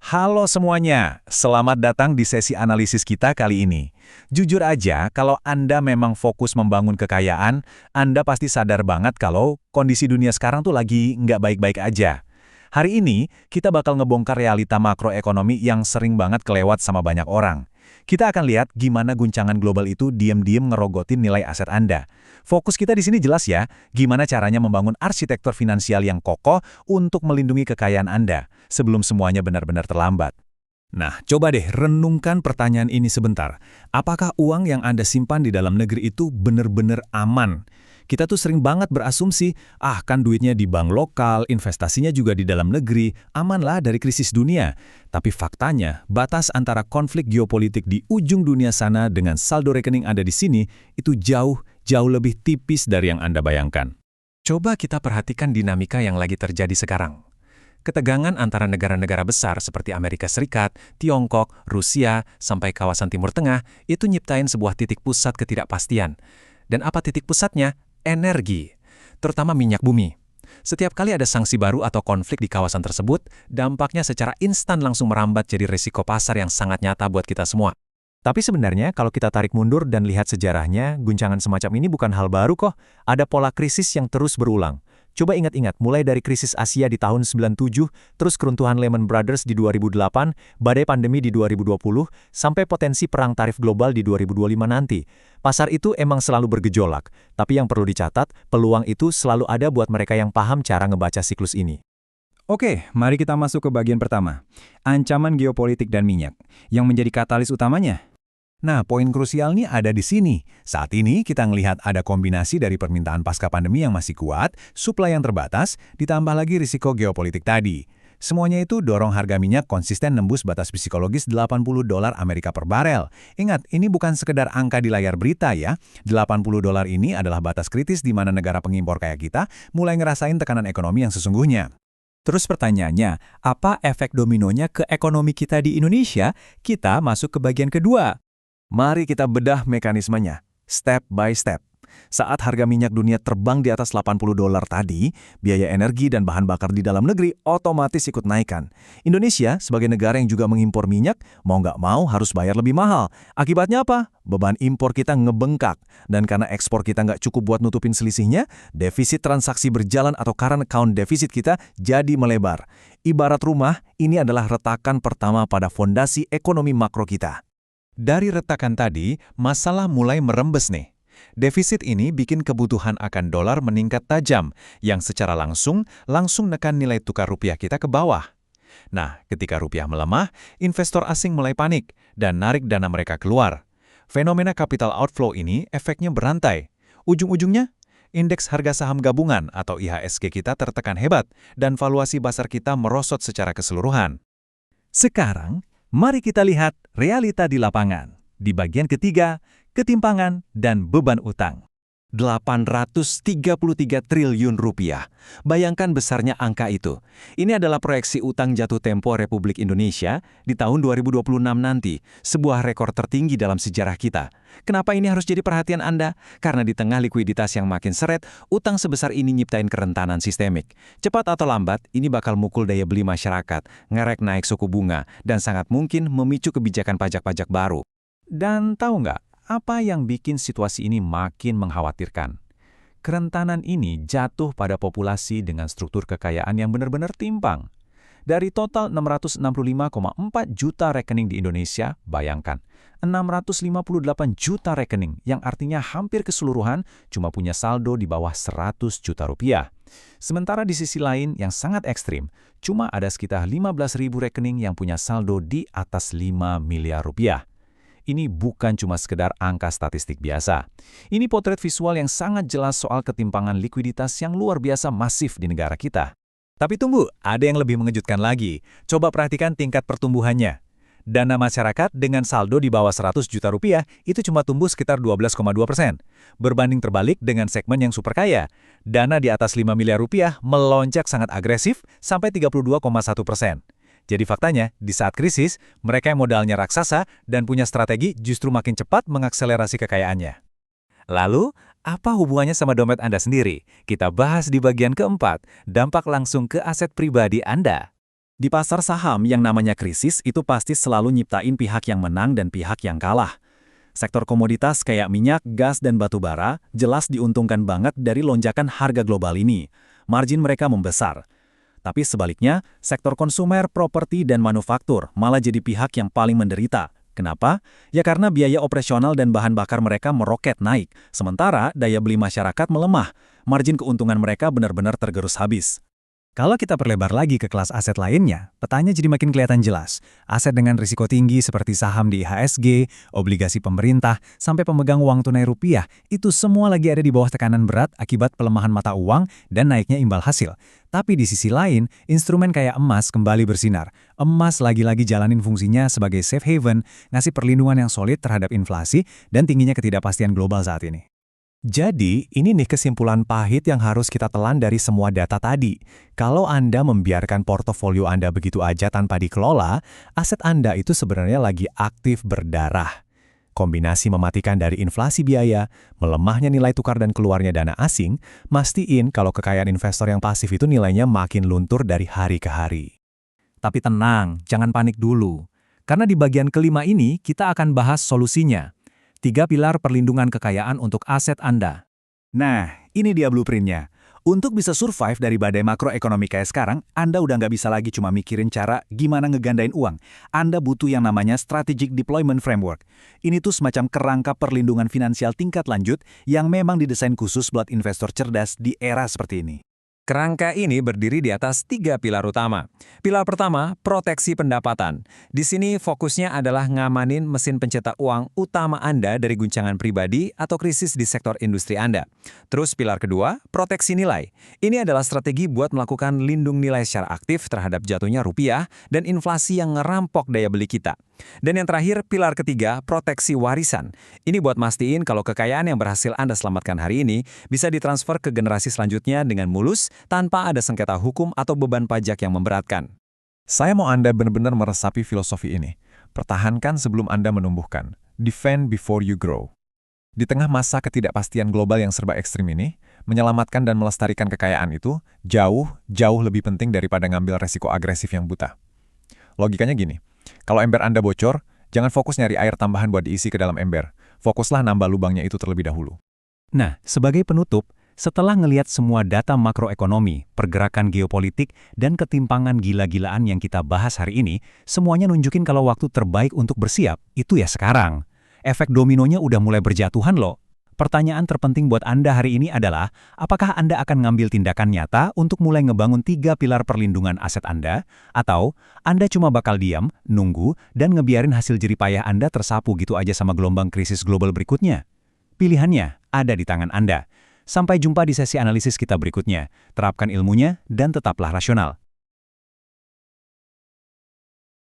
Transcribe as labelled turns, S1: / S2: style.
S1: Halo semuanya, selamat datang di sesi analisis kita kali ini. Jujur aja, kalau Anda memang fokus membangun kekayaan, Anda pasti sadar banget kalau kondisi dunia sekarang tuh lagi nggak baik-baik aja. Hari ini, kita bakal ngebongkar realita makroekonomi yang sering banget kelewat sama banyak orang. Kita akan lihat gimana guncangan global itu diam-diam ngerogotin nilai aset Anda. Fokus kita di sini jelas ya, gimana caranya membangun arsitektur finansial yang kokoh untuk melindungi kekayaan Anda, sebelum semuanya benar-benar terlambat. Nah, coba deh renungkan pertanyaan ini sebentar. Apakah uang yang Anda simpan di dalam negeri itu benar-benar aman? Kita tuh sering banget berasumsi, kan duitnya di bank lokal, investasinya juga di dalam negeri, amanlah dari krisis dunia. Tapi faktanya, batas antara konflik geopolitik di ujung dunia sana dengan saldo rekening Anda di sini, itu jauh lebih tipis dari yang Anda bayangkan. Coba kita perhatikan dinamika yang lagi terjadi sekarang. Ketegangan antara negara-negara besar seperti Amerika Serikat, Tiongkok, Rusia, sampai kawasan Timur Tengah, itu nyiptain sebuah titik pusat ketidakpastian. Dan apa titik pusatnya? Energi, terutama minyak bumi. Setiap kali ada sanksi baru atau konflik di kawasan tersebut, dampaknya secara instan langsung merambat jadi risiko pasar yang sangat nyata buat kita semua. Tapi sebenarnya kalau kita tarik mundur dan lihat sejarahnya, guncangan semacam ini bukan hal baru kok. Ada pola krisis yang terus berulang. Coba ingat-ingat, mulai dari krisis Asia di tahun 97, terus keruntuhan Lehman Brothers di 2008, badai pandemi di 2020, sampai potensi perang tarif global di 2025 nanti. Pasar itu emang selalu bergejolak, tapi yang perlu dicatat, peluang itu selalu ada buat mereka yang paham cara ngebaca siklus ini. Oke, mari kita masuk ke bagian pertama. Ancaman geopolitik dan minyak. Yang menjadi katalis utamanya? Nah, poin krusialnya ada di sini. Saat ini kita ngelihat ada kombinasi dari permintaan pasca pandemi yang masih kuat, suplai yang terbatas, ditambah lagi risiko geopolitik tadi. Semuanya itu dorong harga minyak konsisten nembus batas psikologis $80 Amerika per barel. Ingat, ini bukan sekedar angka di layar berita ya. $80 ini adalah batas kritis di mana negara pengimpor kayak kita mulai ngerasain tekanan ekonomi yang sesungguhnya. Terus pertanyaannya, apa efek dominonya ke ekonomi kita di Indonesia? Kita masuk ke bagian kedua. Mari kita bedah mekanismenya, step by step. Saat harga minyak dunia terbang di atas $80 tadi, biaya energi dan bahan bakar di dalam negeri otomatis ikut naikkan. Indonesia, sebagai negara yang juga mengimpor minyak, mau nggak mau harus bayar lebih mahal. Akibatnya apa? Beban impor kita ngebengkak. Dan karena ekspor kita nggak cukup buat nutupin selisihnya, defisit transaksi berjalan atau current account defisit kita jadi melebar. Ibarat rumah, ini adalah retakan pertama pada fondasi ekonomi makro kita. Dari retakan tadi, masalah mulai merembes nih. Defisit ini bikin kebutuhan akan dolar meningkat tajam, yang secara langsung nekan nilai tukar rupiah kita ke bawah. Nah, ketika rupiah melemah, investor asing mulai panik dan narik dana mereka keluar. Fenomena capital outflow ini efeknya berantai. Ujung-ujungnya, indeks harga saham gabungan atau IHSG kita tertekan hebat dan valuasi pasar kita merosot secara keseluruhan. Sekarang, mari kita lihat realita di lapangan. Di bagian ketiga, ketimpangan dan beban utang. 833 triliun rupiah. Bayangkan besarnya angka itu. Ini adalah proyeksi utang jatuh tempo Republik Indonesia di tahun 2026 nanti, sebuah rekor tertinggi dalam sejarah kita. Kenapa ini harus jadi perhatian Anda? Karena di tengah likuiditas yang makin seret, utang sebesar ini nyiptain kerentanan sistemik. Cepat atau lambat, ini bakal mukul daya beli masyarakat, ngerek naik suku bunga, dan sangat mungkin memicu kebijakan pajak-pajak baru. Dan tahu nggak? Apa yang bikin situasi ini makin mengkhawatirkan? Kerentanan ini jatuh pada populasi dengan struktur kekayaan yang benar-benar timpang. Dari total 665,4 juta rekening di Indonesia, bayangkan, 658 juta rekening yang artinya hampir keseluruhan cuma punya saldo di bawah 100 juta rupiah. Sementara di sisi lain yang sangat ekstrim, cuma ada sekitar 15.000 rekening yang punya saldo di atas 5 miliar rupiah. Ini bukan cuma sekedar angka statistik biasa. Ini potret visual yang sangat jelas soal ketimpangan likuiditas yang luar biasa masif di negara kita. Tapi tunggu, ada yang lebih mengejutkan lagi. Coba perhatikan tingkat pertumbuhannya. Dana masyarakat dengan saldo di bawah 100 juta rupiah itu cuma tumbuh sekitar 12,2%. Berbanding terbalik dengan segmen yang super kaya. Dana di atas 5 miliar rupiah melonjak sangat agresif sampai 32,1%. Jadi faktanya, di saat krisis, mereka yang modalnya raksasa dan punya strategi justru makin cepat mengakselerasi kekayaannya. Lalu, apa hubungannya sama dompet Anda sendiri? Kita bahas di bagian keempat, dampak langsung ke aset pribadi Anda.
S2: Di pasar saham yang namanya krisis itu pasti selalu nyiptain pihak yang menang dan pihak yang kalah. Sektor komoditas kayak minyak, gas, dan batu bara jelas diuntungkan banget dari lonjakan harga global ini. Margin mereka membesar. Tapi sebaliknya, sektor konsumer, properti, dan manufaktur malah jadi pihak yang paling menderita. Kenapa? Ya karena biaya operasional dan bahan bakar mereka meroket naik, sementara daya beli masyarakat melemah. Margin keuntungan mereka benar-benar tergerus habis.
S1: Kalau kita perlebar lagi ke kelas aset lainnya, petanya jadi makin kelihatan jelas. Aset dengan risiko tinggi seperti saham di IHSG, obligasi pemerintah, sampai pemegang uang tunai rupiah, itu semua lagi ada di bawah tekanan berat akibat pelemahan mata uang dan naiknya imbal hasil. Tapi di sisi lain, instrumen kayak emas kembali bersinar. Emas lagi-lagi jalanin fungsinya sebagai safe haven, ngasih perlindungan yang solid terhadap inflasi dan tingginya ketidakpastian global saat ini. Jadi, ini nih kesimpulan pahit yang harus kita telan dari semua data tadi. Kalau Anda membiarkan portofolio Anda begitu aja tanpa dikelola, aset Anda itu sebenarnya lagi aktif berdarah. Kombinasi mematikan dari inflasi biaya, melemahnya nilai tukar dan keluarnya dana asing, mastiin kalau kekayaan investor yang pasif itu nilainya makin luntur dari hari ke hari. Tapi tenang, jangan panik dulu. Karena di bagian kelima ini, kita akan bahas solusinya. 3 pilar perlindungan kekayaan untuk aset Anda. Nah, ini dia blueprint-nya. Untuk bisa survive dari badai makroekonomi kayak sekarang, Anda udah nggak bisa lagi cuma mikirin cara gimana ngegandain uang. Anda butuh yang namanya Strategic Deployment Framework. Ini tuh semacam kerangka perlindungan finansial tingkat lanjut yang memang didesain khusus buat investor cerdas di era seperti ini.
S3: Kerangka ini berdiri di atas 3 pilar utama. Pilar pertama, proteksi pendapatan. Di sini fokusnya adalah ngamanin mesin pencetak uang utama Anda dari guncangan pribadi atau krisis di sektor industri Anda. Terus pilar kedua, proteksi nilai. Ini adalah strategi buat melakukan lindung nilai secara aktif terhadap jatuhnya rupiah dan inflasi yang ngerampok daya beli kita. Dan yang terakhir, pilar ketiga, proteksi warisan. Ini buat mastiin kalau kekayaan yang berhasil Anda selamatkan hari ini bisa ditransfer ke generasi selanjutnya dengan mulus tanpa ada sengketa hukum atau beban pajak yang memberatkan.
S1: Saya mau Anda benar-benar meresapi filosofi ini. Pertahankan sebelum Anda menumbuhkan. Defend before you grow. Di tengah masa ketidakpastian global yang serba ekstrim ini, menyelamatkan dan melestarikan kekayaan itu jauh lebih penting daripada ngambil resiko agresif yang buta. Logikanya gini, kalau ember Anda bocor, jangan fokus nyari air tambahan buat diisi ke dalam ember. Fokuslah nambah lubangnya itu terlebih dahulu. Nah, sebagai penutup, setelah ngelihat semua data makroekonomi, pergerakan geopolitik, dan ketimpangan gila-gilaan yang kita bahas hari ini, semuanya nunjukin kalau waktu terbaik untuk bersiap, itu ya sekarang. Efek dominonya udah mulai berjatuhan loh. Pertanyaan terpenting buat Anda hari ini adalah, apakah Anda akan ngambil tindakan nyata untuk mulai ngebangun 3 pilar perlindungan aset Anda? Atau Anda cuma bakal diam, nunggu, dan ngebiarin hasil jeripayah Anda tersapu gitu aja sama gelombang krisis global berikutnya? Pilihannya ada di tangan Anda. Sampai jumpa di sesi analisis kita berikutnya. Terapkan ilmunya dan tetaplah rasional.